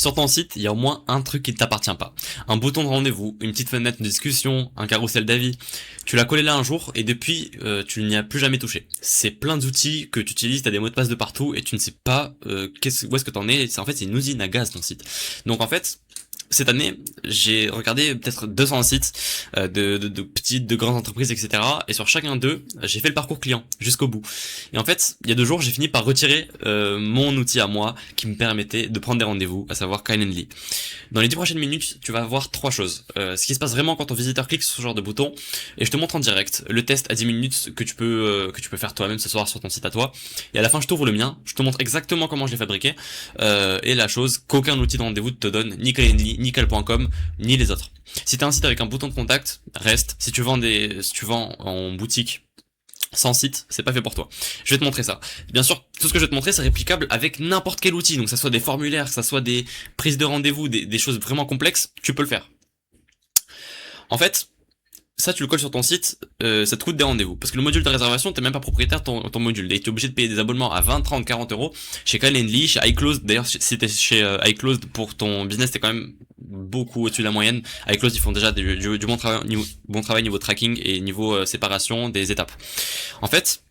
Sur ton site, il y a au moins un truc qui ne t'appartient pas. Un bouton de rendez-vous, une petite fenêtre de discussion, un carrousel d'avis. Tu l'as collé là un jour et depuis, tu n'y as plus jamais touché. C'est plein d'outils que tu utilises, t'as des mots de passe de partout et tu ne sais pas où est-ce que t'en es. En fait, c'est une usine à gaz ton site. Donc en fait, cette année, j'ai regardé peut-être 200 sites de petites, de grandes entreprises, etc. Et sur chacun d'eux, j'ai fait le parcours client jusqu'au bout. Et en fait, il y a 2 jours, j'ai fini par retirer mon outil à moi qui me permettait de prendre des rendez-vous, à savoir Calendly. Dans les 10 prochaines minutes, tu vas voir 3 choses. Ce qui se passe vraiment quand ton visiteur clique sur ce genre de bouton, et je te montre en direct le test à 10 minutes que tu peux faire toi-même ce soir sur ton site à toi. Et à la fin, je t'ouvre le mien, je te montre exactement comment je l'ai fabriqué, et la chose qu'aucun outil de rendez-vous te donne, ni Calendly, ni Cal.com, ni les autres. Si t'as un site avec un bouton de contact, reste. Si tu vends en boutique sans site, c'est pas fait pour toi. Je vais te montrer ça. Bien sûr, tout ce que je vais te montrer, c'est réplicable avec n'importe quel outil. Donc, que ça soit des formulaires, que ça soit des prises de rendez-vous, des choses vraiment complexes, tu peux le faire. En fait, ça tu le colles sur ton site, ça te coûte des rendez-vous. Parce que le module de réservation, t'es même pas propriétaire de ton module. Et t'es obligé de payer des abonnements à 20, 30, 40 euros chez Calendly, chez iClose. D'ailleurs, si t'es chez iClose, pour ton business, t'es quand même beaucoup au-dessus de la moyenne. iClose, ils font déjà du bon travail niveau tracking et niveau séparation des étapes. En fait,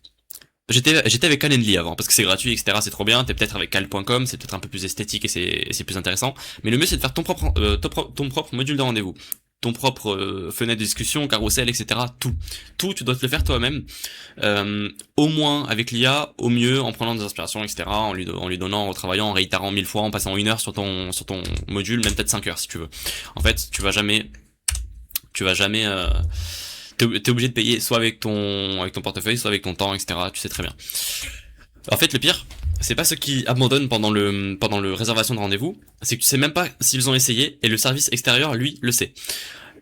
j'étais avec Calendly avant, parce que c'est gratuit, etc. C'est trop bien. T'es peut-être avec Cal.com, c'est peut-être un peu plus esthétique et c'est plus intéressant. Mais le mieux, c'est de faire ton propre module de rendez-vous, ton propre fenêtre de discussion, carrousel, etc. Tout, tu dois te le faire toi-même. Au moins avec l'IA, au mieux en prenant des inspirations, etc. En lui donnant, en travaillant, en réitérant 1000 fois, en passant 1 heure sur ton module, même peut-être 5 heures si tu veux. En fait, tu vas jamais t'es obligé de payer soit avec ton portefeuille, soit avec ton temps, etc. Tu sais très bien. En fait, le pire, c'est pas ceux qui abandonnent pendant le réservation de rendez-vous, c'est que tu sais même pas s'ils ont essayé et le service extérieur, lui, le sait.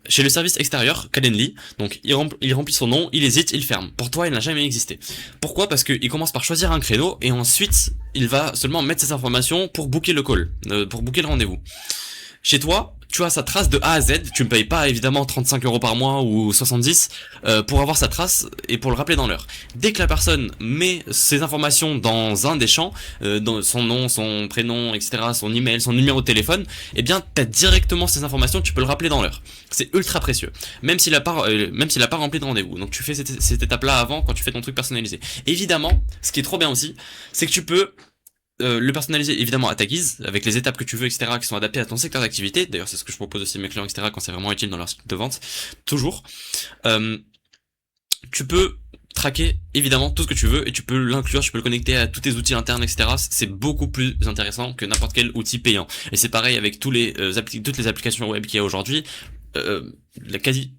Chez le service extérieur, Calendly, donc il remplit son nom, il hésite, il ferme. Pour toi, il n'a jamais existé. Pourquoi? Parce qu'il commence par choisir un créneau et ensuite, il va seulement mettre ses informations pour booker le call, pour booker le rendez-vous. Chez toi, tu as sa trace de A à Z, tu ne payes pas évidemment 35 euros par mois ou 70 pour avoir sa trace et pour le rappeler dans l'heure. Dès que la personne met ses informations dans un des champs, dans son nom, son prénom, etc., son email, son numéro de téléphone, eh bien t'as directement ces informations, tu peux le rappeler dans l'heure. C'est ultra précieux, même s'il a pas rempli de rendez-vous. Donc tu fais cette étape-là avant quand tu fais ton truc personnalisé. Évidemment, ce qui est trop bien aussi, c'est que tu peux le personnaliser évidemment à ta guise, avec les étapes que tu veux, etc., qui sont adaptées à ton secteur d'activité. D'ailleurs, c'est ce que je propose aussi à mes clients, etc., quand c'est vraiment utile dans leur site de vente. Toujours. Euh, Tu peux traquer évidemment tout ce que tu veux et tu peux l'inclure, tu peux le connecter à tous tes outils internes, etc. C'est beaucoup plus intéressant que n'importe quel outil payant. Et c'est pareil avec toutes les applications web qu'il y a aujourd'hui. Euh, la quasi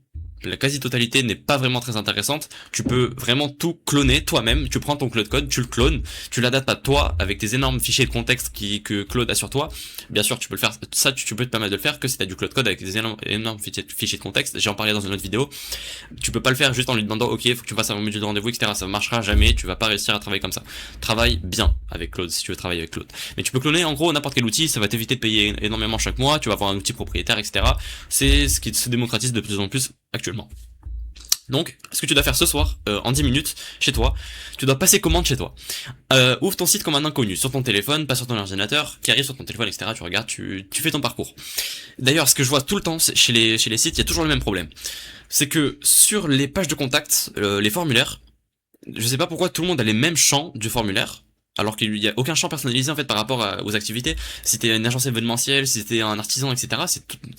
la quasi-totalité n'est pas vraiment très intéressante. Tu peux vraiment tout cloner toi-même. Tu prends ton Claude Code, tu le clones, tu l'adaptes à toi avec tes énormes fichiers de contexte que Claude a sur toi. Bien sûr, tu peux le faire. Ça, tu peux te permettre de le faire que si t'as du Claude Code avec des énormes fichiers de contexte. J'ai en parlé dans une autre vidéo. Tu peux pas le faire juste en lui demandant, ok, faut que tu fasses un module de rendez-vous, etc. Ça marchera jamais. Tu vas pas réussir à travailler comme ça. Travaille bien avec Claude si tu veux travailler avec Claude. Mais tu peux cloner en gros n'importe quel outil. Ça va t'éviter de payer énormément chaque mois. Tu vas avoir un outil propriétaire, etc. C'est ce qui se démocratise de plus en plus actuellement. Donc, ce que tu dois faire ce soir, en 10 minutes, chez toi, tu dois passer commande chez toi. Ouvre ton site comme un inconnu, sur ton téléphone, pas sur ton ordinateur, qui arrive sur ton téléphone, etc. Tu regardes, tu fais ton parcours. D'ailleurs, ce que je vois tout le temps chez les sites, il y a toujours le même problème. C'est que sur les pages de contact, les formulaires, je sais pas pourquoi tout le monde a les mêmes champs du formulaire, alors qu'il y a aucun champ personnalisé en fait par rapport aux activités. Si t'es une agence événementielle, si t'es un artisan, etc.,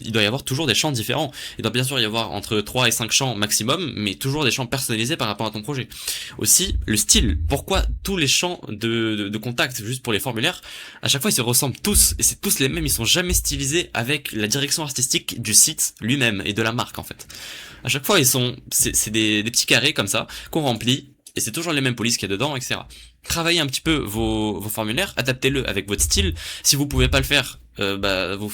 il doit y avoir toujours des champs différents. Il doit bien sûr y avoir entre 3 et 5 champs maximum, mais toujours des champs personnalisés par rapport à ton projet. Aussi, le style. Pourquoi tous les champs de contact, juste pour les formulaires, à chaque fois ils se ressemblent tous, et c'est tous les mêmes, ils sont jamais stylisés avec la direction artistique du site lui-même et de la marque en fait. À chaque fois c'est des petits carrés comme ça, qu'on remplit, et c'est toujours les mêmes polices qu'il y a dedans, etc. Travaillez un petit peu vos formulaires, adaptez-le avec votre style. Si vous pouvez pas le faire, vous le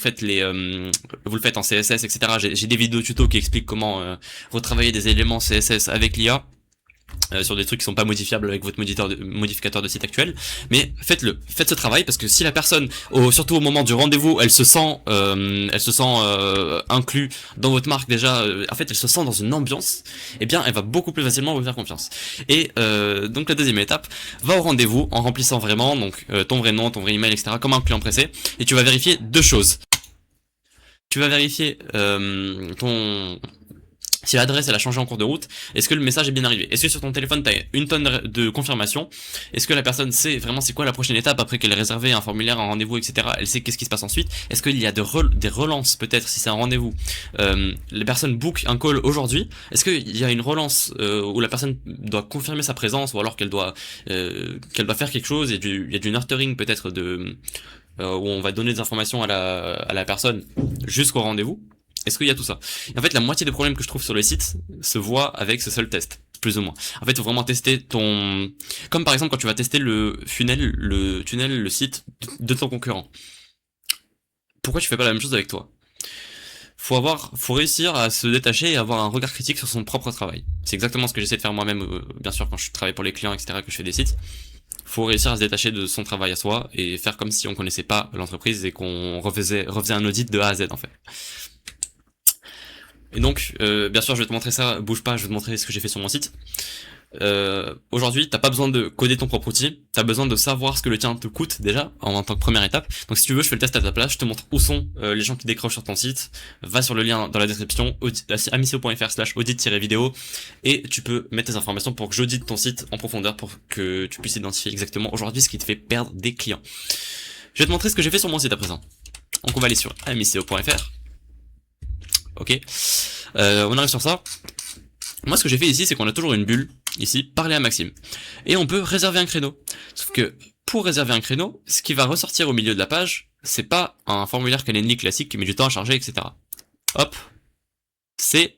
faites en CSS, etc. J'ai des vidéos tuto qui expliquent comment retravailler des éléments CSS avec l'IA. sur des trucs qui sont pas modifiables avec votre modificateur de site actuel, mais faites ce travail, parce que si la personne, surtout au moment du rendez-vous, elle se sent inclus dans votre marque déjà, en fait elle se sent dans une ambiance, eh bien elle va beaucoup plus facilement vous faire confiance. Et donc la deuxième étape, va au rendez-vous en remplissant vraiment donc ton vrai nom, ton vrai email, etc. comme un client pressé, et tu vas vérifier deux choses. Tu vas vérifier si l'adresse elle a changé en cours de route, est-ce que le message est bien arrivé? Est-ce que sur ton téléphone t'as une tonne de confirmation? Est-ce que la personne sait vraiment c'est quoi la prochaine étape après qu'elle ait réservé un formulaire, un rendez-vous, etc. Elle sait qu'est-ce qui se passe ensuite? Est-ce qu'il y a des relances peut-être si c'est un rendez-vous? Les personnes book un call aujourd'hui. Est-ce qu'il y a une relance où la personne doit confirmer sa présence ou alors qu'elle doit faire quelque chose? Il y a du nurturing peut-être où on va donner des informations à la personne jusqu'au rendez-vous. Est-ce qu'il y a tout ça? Et en fait, la moitié des problèmes que je trouve sur le site se voit avec ce seul test, plus ou moins. En fait, il faut vraiment tester comme par exemple quand tu vas tester le tunnel, le site de ton concurrent. Pourquoi tu fais pas la même chose avec toi? Faut réussir à se détacher et avoir un regard critique sur son propre travail. C'est exactement ce que j'essaie de faire moi-même, bien sûr, quand je travaille pour les clients, etc., que je fais des sites. Faut réussir à se détacher de son travail à soi et faire comme si on connaissait pas l'entreprise et qu'on refaisait un audit de A à Z, en fait. Et donc, bien sûr, je vais te montrer ça, bouge pas, je vais te montrer ce que j'ai fait sur mon site. Aujourd'hui, t'as pas besoin de coder ton propre outil, t'as besoin de savoir ce que le tien te coûte déjà, en tant que première étape. Donc si tu veux, je fais le test à ta place, je te montre où sont les gens qui décrochent sur ton site, va sur le lien dans la description, amicio.fr/audit-vidéo, et tu peux mettre tes informations pour que j'audite ton site en profondeur, pour que tu puisses identifier exactement aujourd'hui ce qui te fait perdre des clients. Je vais te montrer ce que j'ai fait sur mon site à présent. Donc on va aller sur amicio.fr. Ok, on arrive sur ça. Moi ce que j'ai fait ici c'est qu'on a toujours une bulle, ici, parler à Maxime. Et on peut réserver un créneau. Sauf que pour réserver un créneau, ce qui va ressortir au milieu de la page, c'est pas un formulaire Calendly classique qui met du temps à charger, etc. Hop, c'est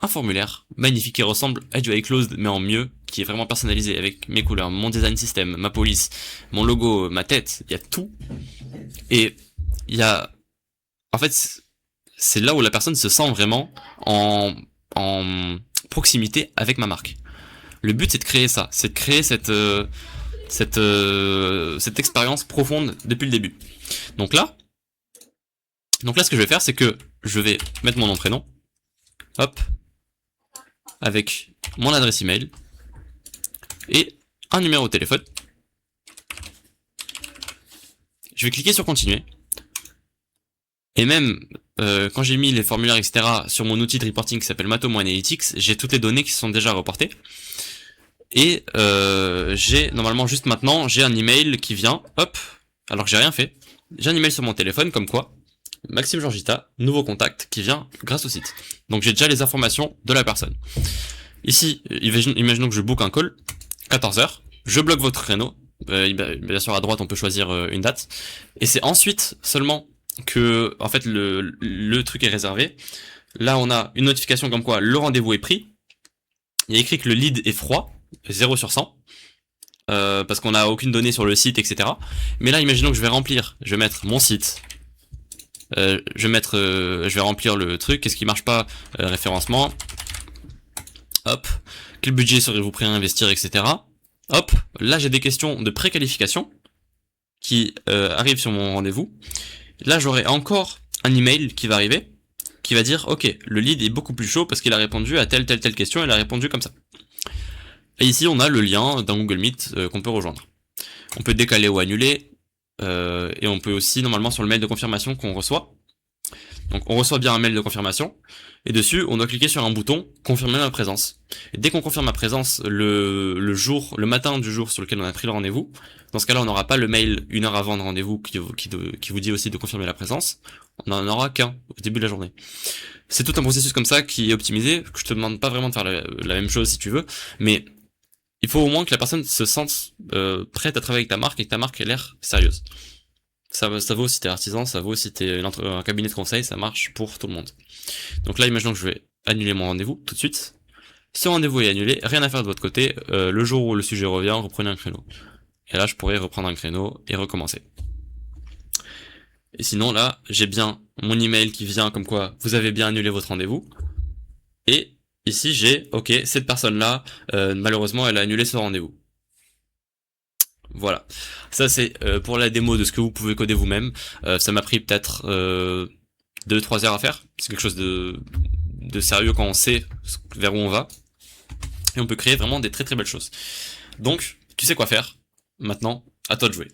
un formulaire magnifique qui ressemble à du iClosed mais en mieux, qui est vraiment personnalisé avec mes couleurs, mon design system, ma police, mon logo, ma tête, il y a tout. Et il y a... En fait, c'est là où la personne se sent vraiment en proximité avec ma marque. Le but c'est de créer ça, c'est de créer cette expérience profonde depuis le début. Donc là ce que je vais faire c'est que je vais mettre mon nom prénom, hop, avec mon adresse email et un numéro de téléphone. Je vais cliquer sur continuer. Et même quand j'ai mis les formulaires, etc. sur mon outil de reporting qui s'appelle Matomo Analytics, j'ai toutes les données qui sont déjà reportées. Et j'ai normalement juste maintenant, j'ai un email qui vient, hop, alors que j'ai rien fait. J'ai un email sur mon téléphone comme quoi, Maxime Georgita, nouveau contact qui vient grâce au site. Donc j'ai déjà les informations de la personne. Ici, imaginons que je book un call, 14h, je bloque votre créneau. Bien sûr à droite on peut choisir une date. Et c'est ensuite seulement que en fait le truc est réservé. Là on a une notification comme quoi le rendez-vous est pris. Il y a écrit que le lead est froid, 0 sur 100, parce qu'on n'a aucune donnée sur le site, etc. Mais là imaginons que je vais remplir, je vais mettre mon site, je vais remplir le truc, qu'est-ce qui marche pas, référencement, hop, quel budget serez-vous prêt à investir, etc. Hop, là j'ai des questions de préqualification qui arrivent sur mon rendez-vous. Là j'aurai encore un email qui va arriver, qui va dire ok, le lead est beaucoup plus chaud parce qu'il a répondu à telle question, il a répondu comme ça. Et ici on a le lien d'un Google Meet qu'on peut rejoindre. On peut décaler ou annuler, et on peut aussi normalement sur le mail de confirmation qu'on reçoit. Donc on reçoit bien un mail de confirmation, et dessus on doit cliquer sur un bouton confirmer ma présence. Et dès qu'on confirme ma présence le matin du jour sur lequel on a pris le rendez-vous, dans ce cas-là on n'aura pas le mail une heure avant le rendez-vous qui vous dit aussi de confirmer la présence, on n'en aura qu'un au début de la journée. C'est tout un processus comme ça qui est optimisé, que je te demande pas vraiment de faire la même chose si tu veux, mais il faut au moins que la personne se sente prête à travailler avec ta marque et que ta marque ait l'air sérieuse. Ça vaut si t'es artisan, ça vaut si t'es un cabinet de conseil, ça marche pour tout le monde. Donc là, imaginons que je vais annuler mon rendez-vous tout de suite. Ce rendez-vous est annulé, rien à faire de votre côté. Le jour où le sujet revient, reprenez un créneau. Et là, je pourrais reprendre un créneau et recommencer. Et sinon, là, j'ai bien mon email qui vient comme quoi vous avez bien annulé votre rendez-vous. Et Ici j'ai, ok, cette personne-là, malheureusement elle a annulé son rendez-vous. Voilà. Ça c'est pour la démo de ce que vous pouvez coder vous-même. Ça m'a pris peut-être 2-3 heures à faire. C'est quelque chose de sérieux quand on sait vers où on va. Et on peut créer vraiment des très très belles choses. Donc, tu sais quoi faire. Maintenant, à toi de jouer.